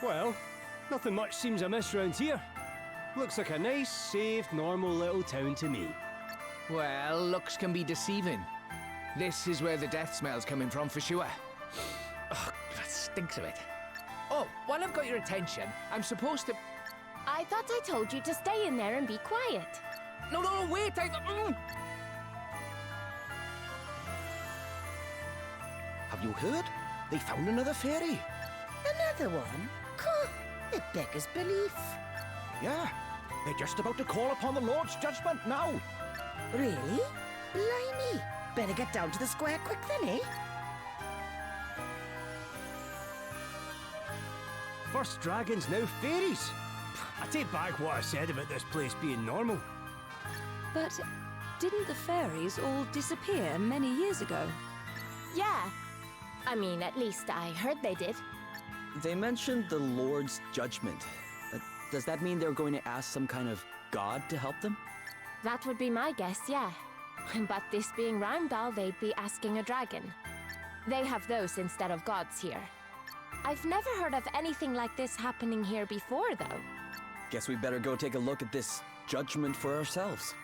Well, nothing much seems amiss round here. Looks like a nice, safe, normal little town to me. Well, looks can be deceiving. This is where the death smell's coming from for sure. Ugh, that stinks of it. Oh, while I've got your attention, I'm supposed to... I thought I told you to stay in there and be quiet. No, wait, Have you heard? They found another fairy. Another one? It beggars belief. Yeah, they're just about to call upon the Lord's judgment now. Really? Blimey. Better get down to the square quick then, eh? First dragons, now fairies. I take back what I said about this place being normal. But didn't the fairies all disappear many years ago? Yeah. I mean, at least I heard they did. They mentioned the Lord's judgment. Does that mean they're going to ask some kind of god to help them? That would be my guess, yeah. But this being Rimedhal, they'd be asking a dragon. They have those instead of gods here. I've never heard of anything like this happening here before, though. Guess we better go take a look at this judgment for ourselves.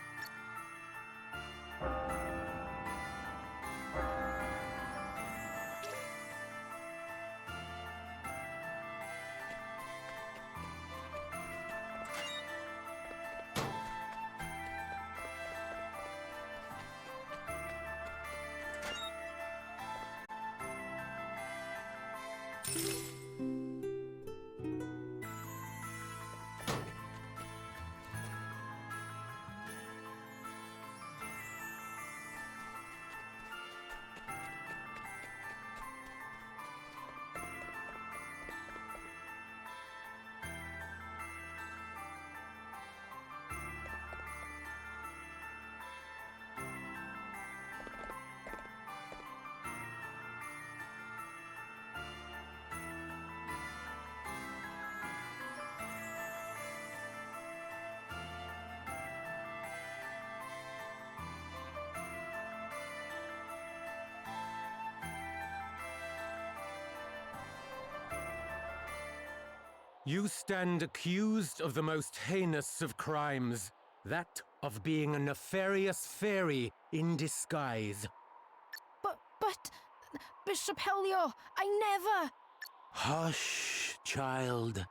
You stand accused of the most heinous of crimes, that of being a nefarious fairy in disguise. But, Bishop Helio, I never... Hush, child.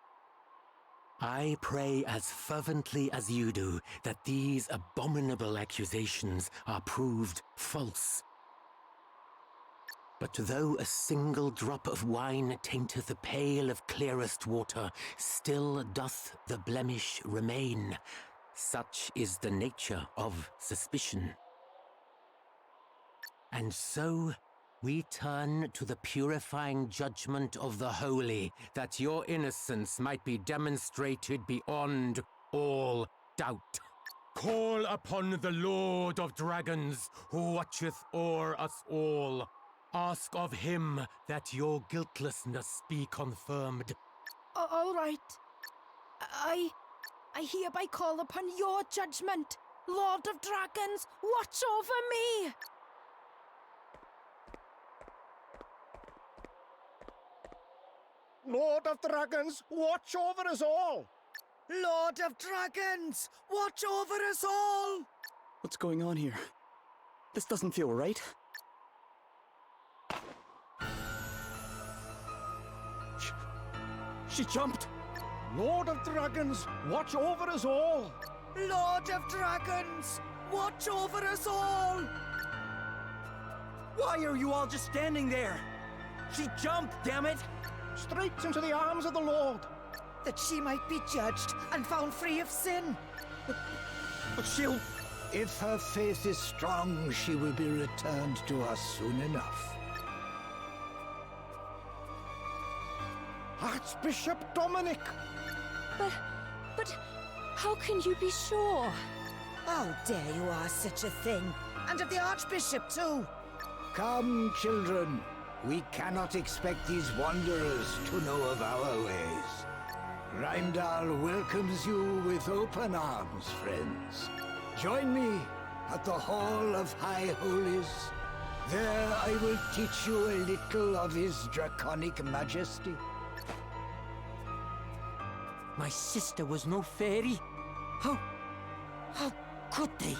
I pray as fervently as you do that these abominable accusations are proved false. But though a single drop of wine tainteth a pail of clearest water, still doth the blemish remain. Such is the nature of suspicion. And so we turn to the purifying judgment of the holy, that your innocence might be demonstrated beyond all doubt. Call upon the Lord of Dragons, who watcheth o'er us all. Ask of him that your guiltlessness be confirmed. All right. I hereby call upon your judgment. Lord of Dragons, watch over me! Lord of Dragons, watch over us all! Lord of Dragons, watch over us all! What's going on here? This doesn't feel right. She jumped! Lord of Dragons, watch over us all! Lord of Dragons, watch over us all! Why are you all just standing there? She jumped, damn it! Straight into the arms of the Lord! That she might be judged and found free of sin. But she'll... If her faith is strong, she will be returned to us soon enough. Archbishop Dominic! But how can you be sure? How dare you ask such a thing? And of the Archbishop, too! Come, children. We cannot expect these wanderers to know of our ways. Rimedhal welcomes you with open arms, friends. Join me at the Hall of High Holies. There I will teach you a little of his draconic majesty. My sister was no fairy. How could they?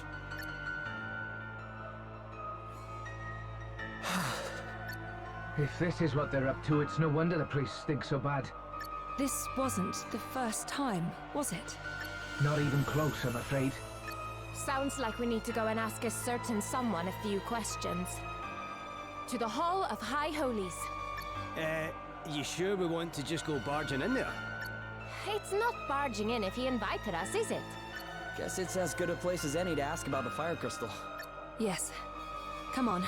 If this is what they're up to, it's no wonder the place stinks so bad. This wasn't the first time, was it? Not even close, I'm afraid. Sounds like we need to go and ask a certain someone a few questions. To the Hall of High Holies. You sure we want to just go barging in there? It's not barging in if he invited us, is it? Guess it's as good a place as any to ask about the fire crystal. Yes. Come on.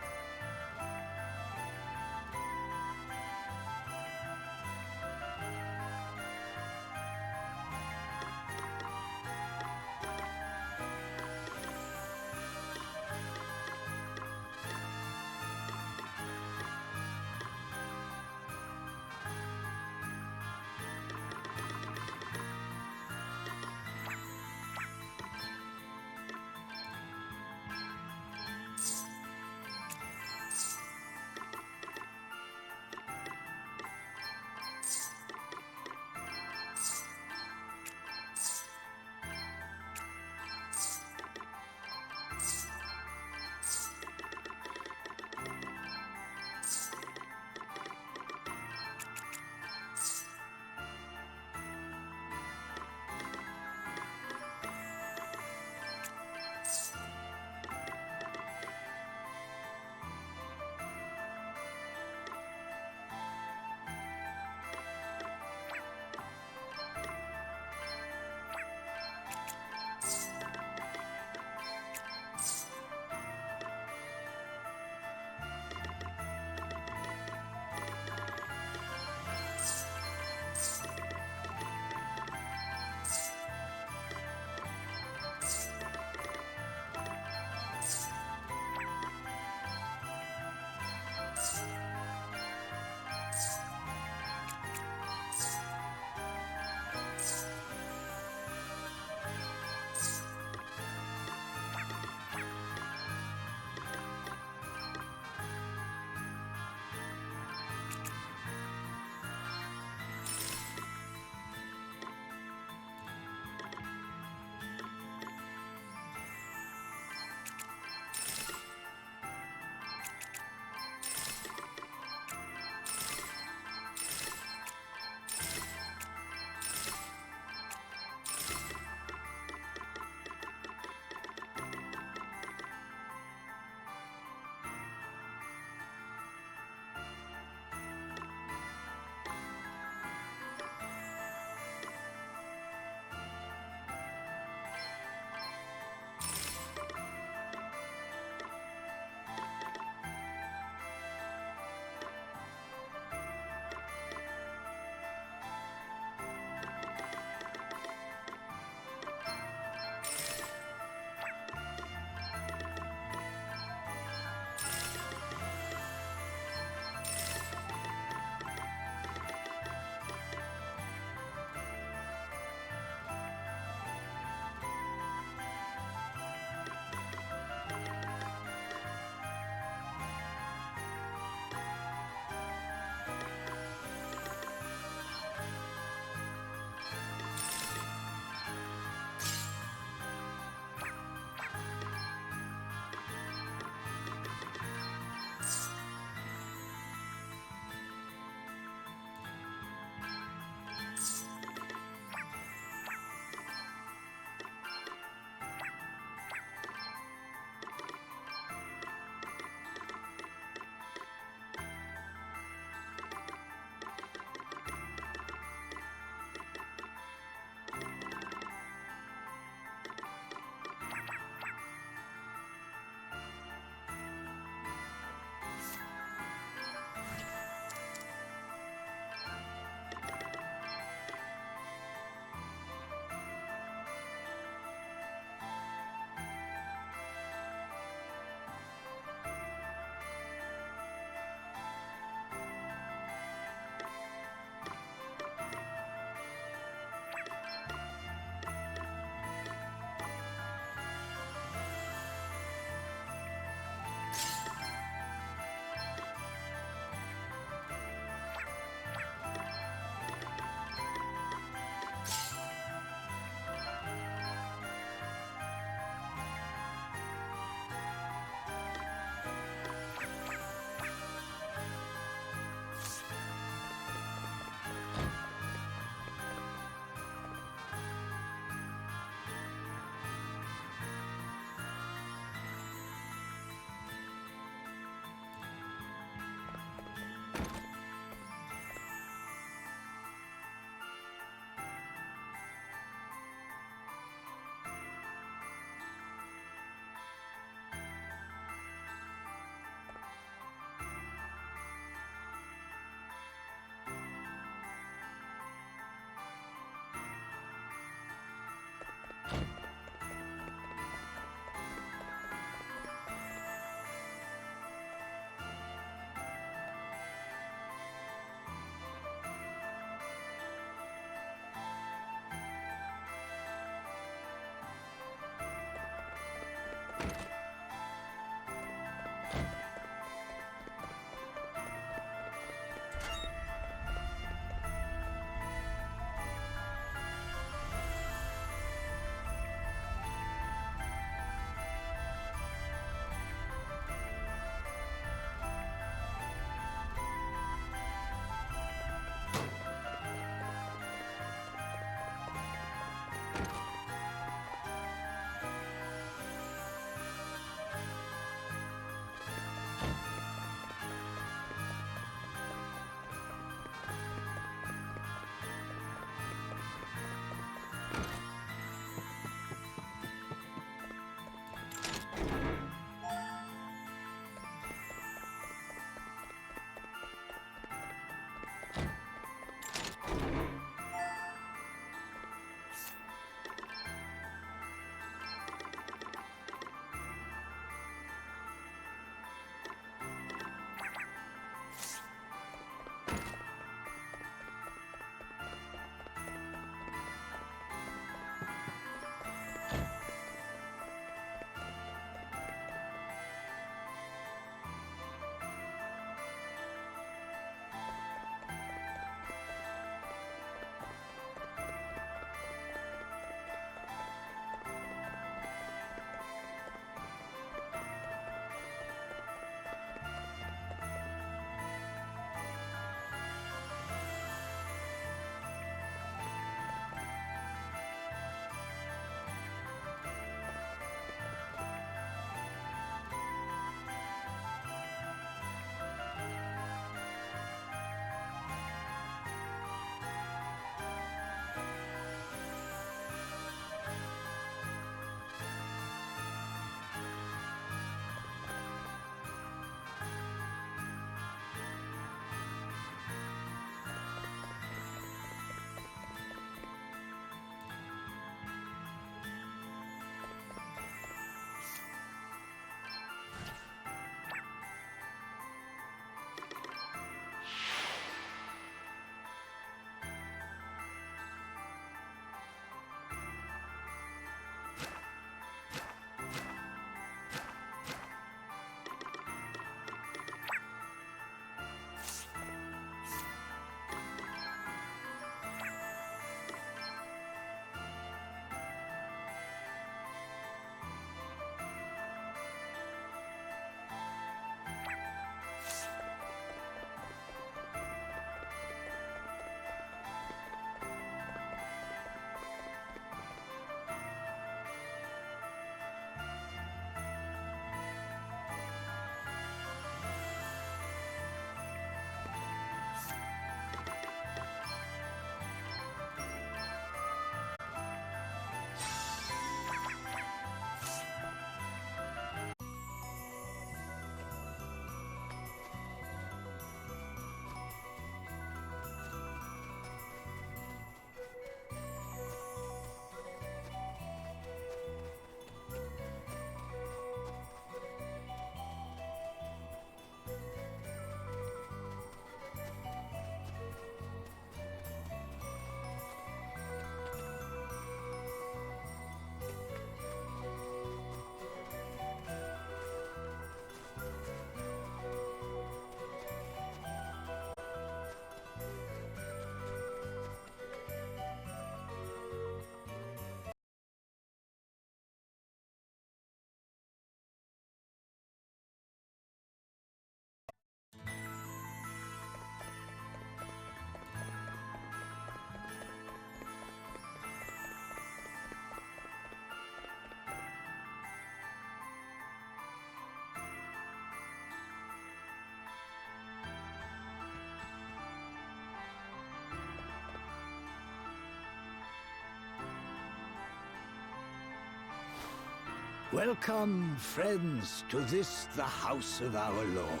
Welcome, friends, to this, the house of our Lord.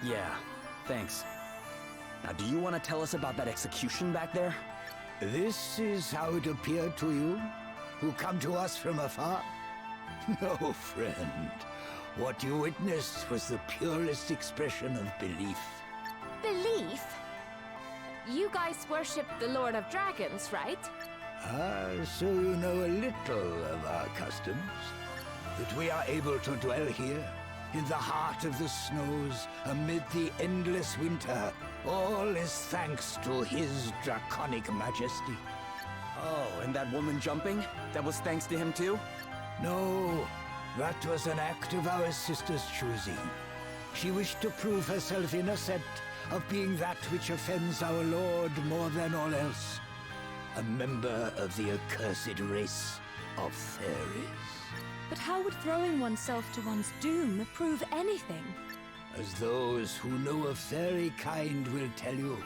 Yeah, thanks. Now, do you want to tell us about that execution back there? This is how it appeared to you, who come to us from afar? No, friend. What you witnessed was the purest expression of belief. Belief? You guys worship the Lord of Dragons, right? Ah, so you know a little of our customs. That we are able to dwell here, in the heart of the snows, amid the endless winter. All is thanks to his draconic majesty. Oh, and that woman jumping? That was thanks to him too? No, that was an act of our sister's choosing. She wished to prove herself innocent of being that which offends our Lord more than all else. A member of the accursed race of fairies. But how would throwing oneself to one's doom prove anything? As those who know of fairy kind will tell you,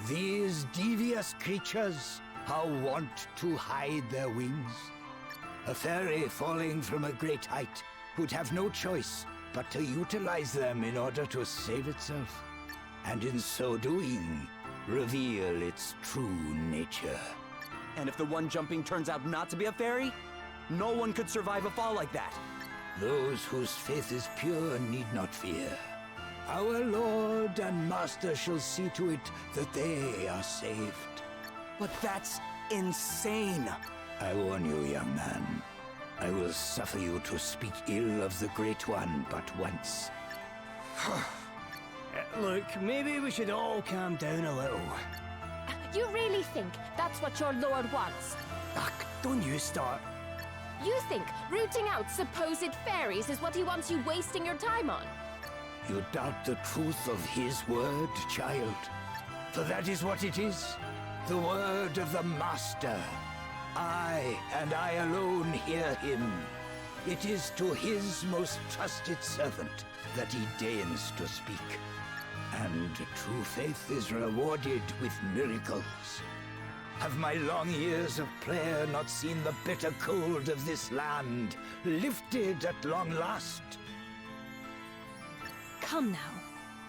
these devious creatures are wont to hide their wings. A fairy falling from a great height would have no choice but to utilize them in order to save itself, and in so doing, reveal its true nature. And if the one jumping turns out not to be a fairy, no one could survive a fall like that. Those whose faith is pure need not fear. Our Lord and Master shall see to it that they are saved. But that's insane. I warn you, young man. I will suffer you to speak ill of the Great One but once. Look, maybe we should all calm down a little. You really think that's what your lord wants? Ugh, don't you start. You think rooting out supposed fairies is what he wants you wasting your time on? You doubt the truth of his word, child? For that is what it is. The word of the Master. I, and I alone, hear him. It is to his most trusted servant that he deigns to speak. And true faith is rewarded with miracles. Have my long years of prayer not seen the bitter cold of this land lifted at long last? Come now.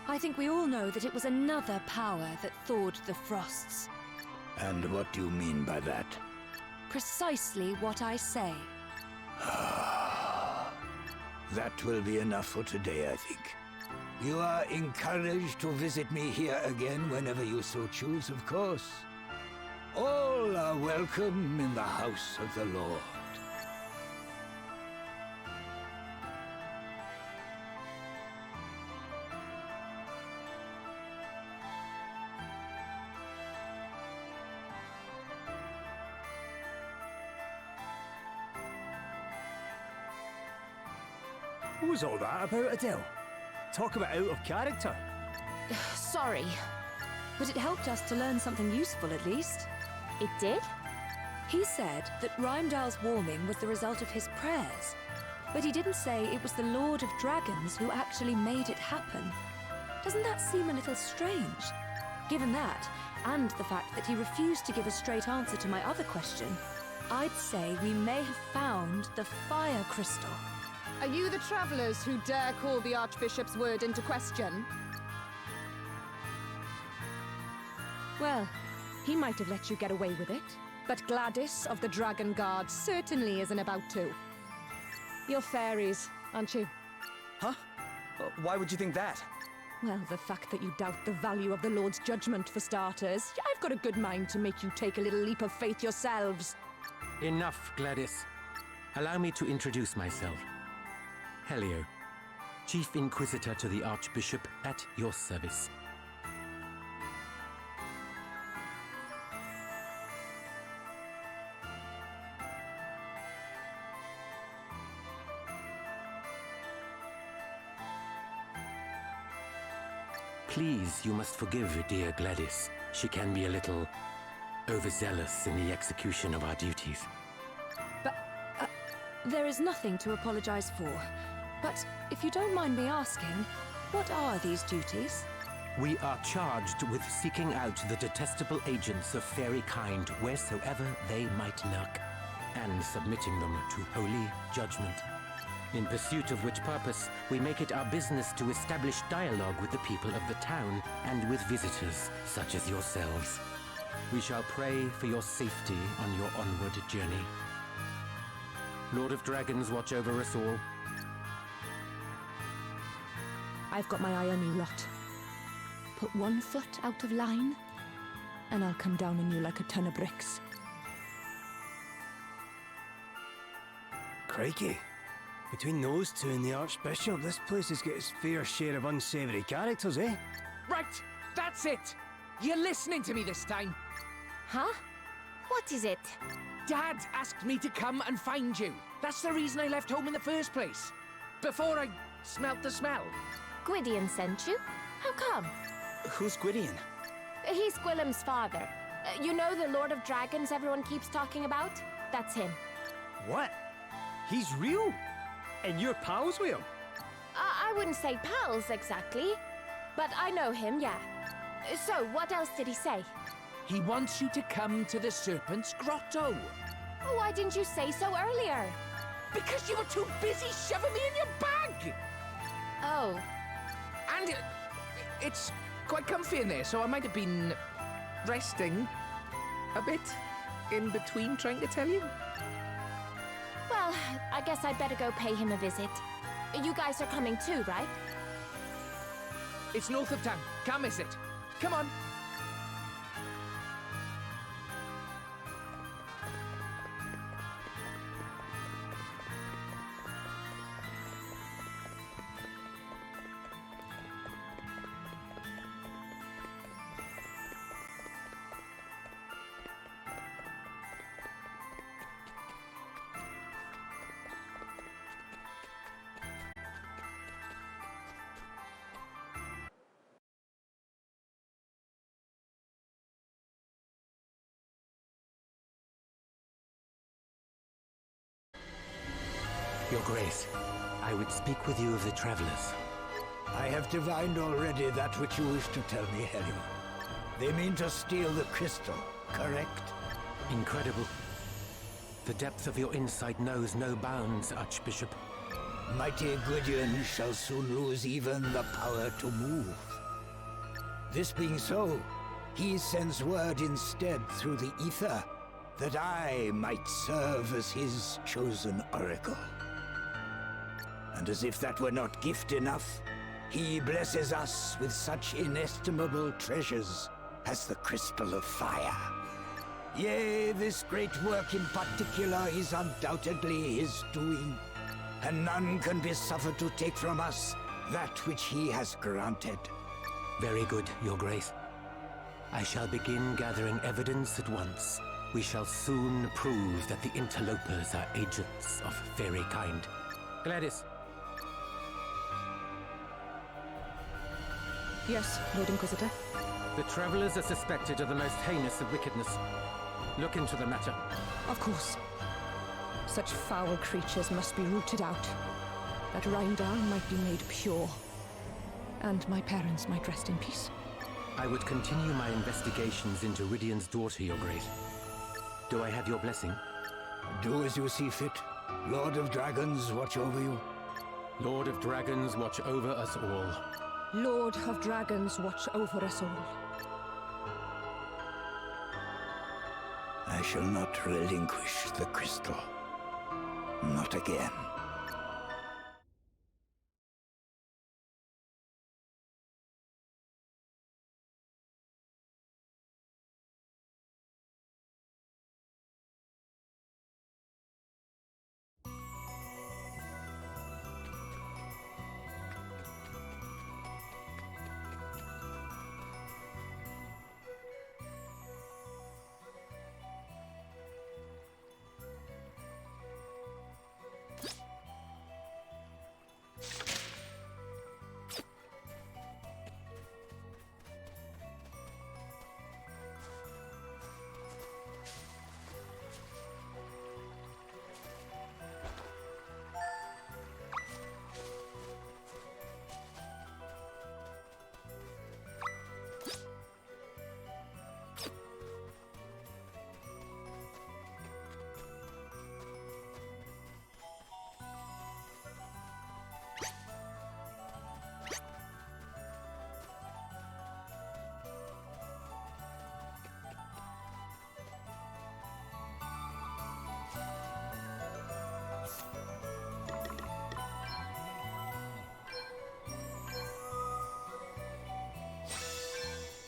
I think we all know that it was another power that thawed the frosts. And what do you mean by that? Precisely what I say. That will be enough for today, I think. You are encouraged to visit me here again whenever you so choose, of course. All are welcome in the house of the Lord. What was all that about, Adele? Talk about out of character. Sorry. But it helped us to learn something useful at least. It did? He said that Rimedhal's warming was the result of his prayers. But he didn't say it was the Lord of Dragons who actually made it happen. Doesn't that seem a little strange? Given that, and the fact that he refused to give a straight answer to my other question, I'd say we may have found the fire crystal. Are you the travelers who dare call the Archbishop's word into question? Well, he might have let you get away with it, but Gladys of the Dragon Guard certainly isn't about to. You're fairies, aren't you? Huh? Why would you think that? Well, the fact that you doubt the value of the Lord's judgment, for starters. I've got a good mind to make you take a little leap of faith yourselves. Enough, Gladys. Allow me to introduce myself. Helio, Chief Inquisitor to the Archbishop, at your service. Please, you must forgive dear Gladys. She can be a little overzealous in the execution of our duties. But, there is nothing to apologize for. But if you don't mind me asking, what are these duties? We are charged with seeking out the detestable agents of fairy kind wheresoever they might lurk. and submitting them to holy judgment. In pursuit of which purpose, we make it our business to establish dialogue with the people of the town and with visitors such as yourselves. We shall pray for your safety on your onward journey. Lord of Dragons, watch over us all. I've got my eye on you lot. Put one foot out of line, and I'll come down on you like a ton of bricks. Crikey. Between those two and the Archbishop, this place has got its fair share of unsavoury characters, eh? Right, that's it. You're listening to me this time. Huh? What is it? Dad asked me to come and find you. That's the reason I left home in the first place. Before I smelt the smell. Gwydion sent you? How come? Who's Gwydion? He's Gwilym's father. You know the Lord of Dragons everyone keeps talking about? That's him. What? He's real? And you're pals with him? I wouldn't say pals exactly, but I know him, yeah. So, what else did he say? He wants you to come to the Serpent's Grotto. Oh, why didn't you say so earlier? Because you were too busy shoving me in your bag! Oh. And it's quite comfy in there, so I might have been resting a bit in between trying to tell you. Well, I guess I'd better go pay him a visit. You guys are coming too, right? It's north of town. Can't miss it. Come on. Your Grace, I would speak with you of the travelers. I have divined already that which you wish to tell me, Helio. They mean to steal the crystal, correct? Incredible. The depth of your insight knows no bounds, Archbishop. Mighty Gwydion shall soon lose even the power to move. This being so, he sends word instead through the ether that I might serve as his chosen oracle. And as if that were not gift enough, he blesses us with such inestimable treasures as the Crystal of Fire. Yea, this great work in particular is undoubtedly his doing, and none can be suffered to take from us that which he has granted. Very good, Your Grace. I shall begin gathering evidence at once. We shall soon prove that the interlopers are agents of fairy kind. Gladys. Yes, Lord Inquisitor. The travelers are suspected of the most heinous of wickedness. Look into the matter. Of course. Such foul creatures must be rooted out, that Rimedhal might be made pure, and my parents might rest in peace. I would continue my investigations into Ridion's daughter, Your Grace. Do I have your blessing? Do as you see fit. Lord of Dragons, watch over you. Lord of Dragons, watch over us all. Lord of Dragons, watch over us all. I shall not relinquish the crystal. Not again.